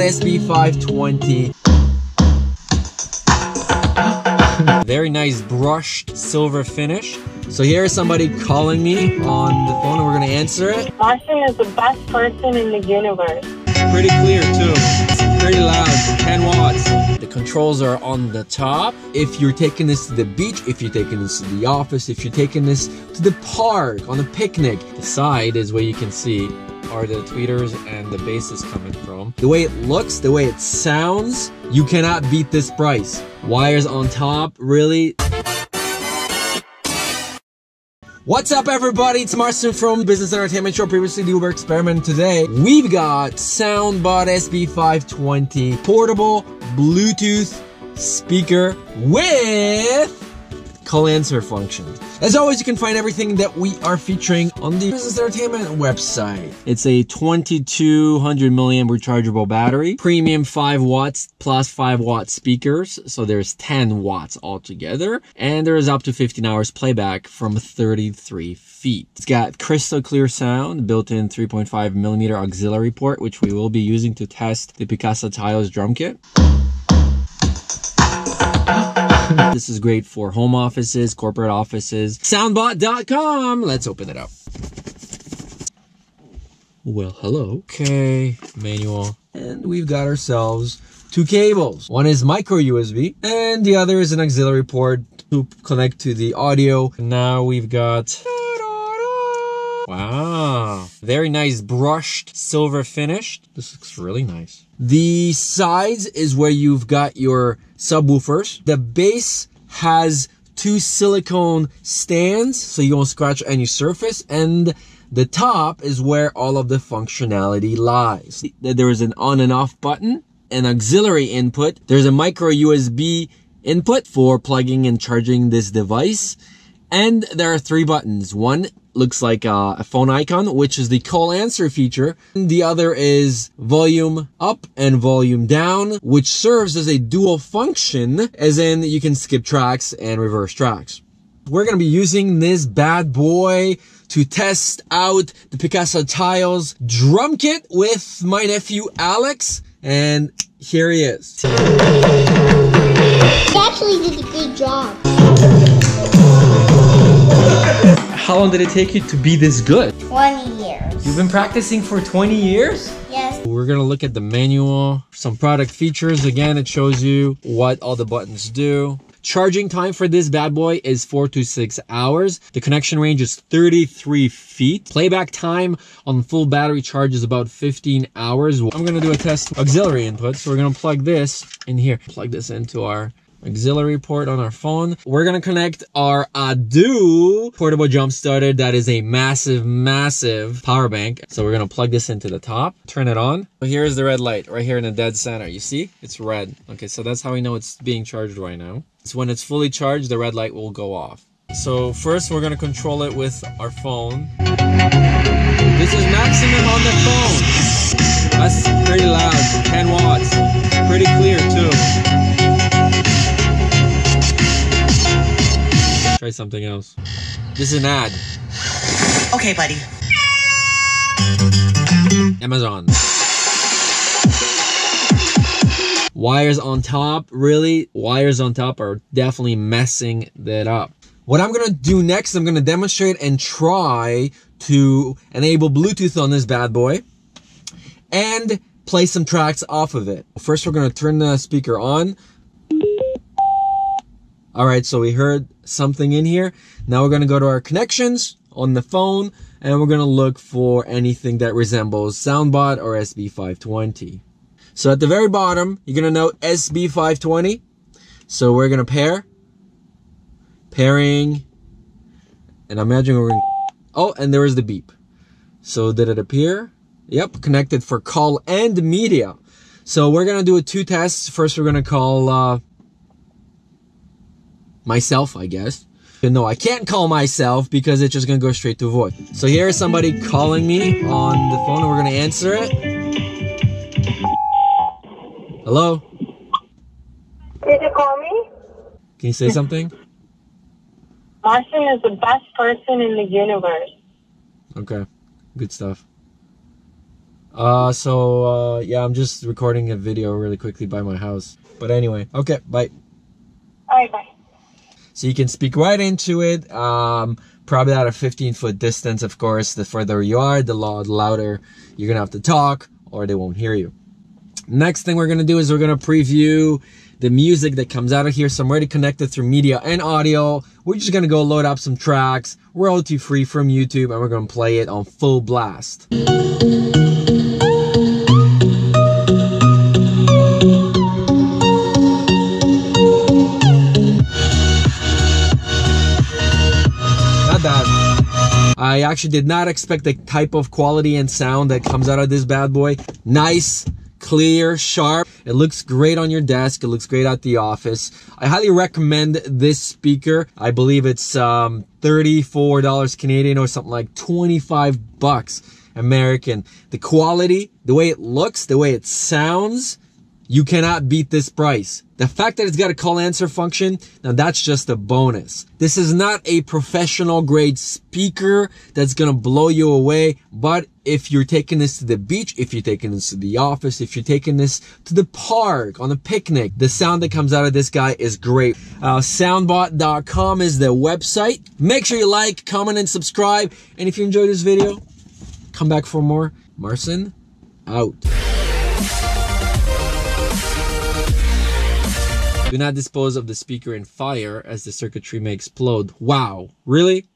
SB520. Very nice brushed silver finish. So here is somebody calling me on the phone and we're going to answer it. Martian is the best person in the universe. Pretty clear too. It's pretty loud, 10 watts. The controls are on the top. If you're taking this to the beach, if you're taking this to the office, if you're taking this to the park, on a picnic, the side is where you can see are the tweeters and the bass is coming from. The way it looks, the way it sounds, you cannot beat this price. Wires on top, really. What's up everybody, it's Marcin from Business Entertainment Show, previously the Uber Experiment. Today, we've got Soundbot SB520 portable Bluetooth speaker with call answer function. As always, you can find everything that we are featuring on the Business Entertainment website. It's a 2200 milliamp rechargeable battery, premium 5 watts plus 5 watt speakers. So there's 10 watts altogether. And there is up to 15 hours playback from 33 feet. It's got crystal clear sound, built-in 3.5 millimeter auxiliary port, which we will be using to test the Picasso Tiles drum kit. This is great for home offices, corporate offices. Soundbot.com. Let's open it up. Well, hello. Okay, manual. And we've got ourselves 2 cables. One is micro USB and the other is an auxiliary port to connect to the audio. Now we've got... Wow, very nice brushed silver finish. This looks really nice. The sides is where you've got your subwoofers. The base has 2 silicone stands, so you won't scratch any surface. And the top is where all of the functionality lies. There is an on and off button, an auxiliary input. There's a micro USB input for plugging and charging this device. And there are 3 buttons. One looks like a phone icon, which is the call answer feature. The other is volume up and volume down, which serves as a dual function, as in you can skip tracks and reverse tracks. We're going to be using this bad boy to test out the Picasso Tiles drum kit with my nephew Alex, and here he is. He actually did a good job. How long did it take you to be this good? 20 years. You've been practicing for 20 years? Yes. We're gonna look at the manual, some product features. Again, it shows you what all the buttons do. Charging time for this bad boy is 4 to 6 hours. The connection range is 33 feet. Playback time on full battery charge is about 15 hours. I'm gonna do a test auxiliary input. So we're gonna plug this in here. Plug this into our auxiliary port on our phone. We're gonna connect our Aux portable jump starter. That is a massive power bank. So we're gonna plug this into the top, turn it on. Here's the red light right here in the dead center. You see? It's red. Okay, so that's how we know it's being charged right now. So when it's fully charged, the red light will go off. So first we're gonna control it with our phone. This is maximum on the phone. That's pretty loud, 10 watts. Pretty clear too. Try something else. This is an ad. Okay, buddy. Amazon. Wires on top, really? Wires on top are definitely messing that up. What I'm gonna do next, I'm gonna demonstrate and try to enable Bluetooth on this bad boy and play some tracks off of it. First, we're gonna turn the speaker on. All right, so we heard something in here. Now we're gonna go to our connections on the phone and we're gonna look for anything that resembles Soundbot or SB520. So at the very bottom, you're gonna note SB520. So we're gonna pairing, and imagine we're gonna, oh, and there is the beep. So did it appear? Yep, connected for call and media. So we're gonna do 2 tests. First, we're gonna call, myself, I guess. No, I can't call myself because it's just gonna go straight to voice. So here is somebody calling me on the phone and we're gonna answer it. Hello? Did you call me? Can you say something? Martian is the best person in the universe. Okay, good stuff. Yeah, I'm just recording a video really quickly by my house. But anyway, okay, bye. All right, bye. So you can speak right into it, probably at a 15-foot distance, of course. The further you are, the louder you're gonna have to talk, or they won't hear you. Next thing we're gonna do is we're gonna preview the music that comes out of here. So I'm already connected through media and audio. We're just gonna go load up some tracks, royalty free from YouTube, and we're gonna play it on full blast. I actually did not expect the type of quality and sound that comes out of this bad boy. Nice, clear, sharp. It looks great on your desk. It looks great at the office. I highly recommend this speaker. I believe it's $34 Canadian or something like 25 bucks American. The quality, the way it looks, the way it sounds, you cannot beat this price. The fact that it's got a call answer function, now that's just a bonus. This is not a professional grade speaker that's gonna blow you away, but if you're taking this to the beach, if you're taking this to the office, if you're taking this to the park, on a picnic, the sound that comes out of this guy is great. Soundbot.com is the website. Make sure you like, comment, and subscribe. And if you enjoyed this video, come back for more. Marcin, out. Do not dispose of the speaker in fire as the circuitry may explode. Wow, really?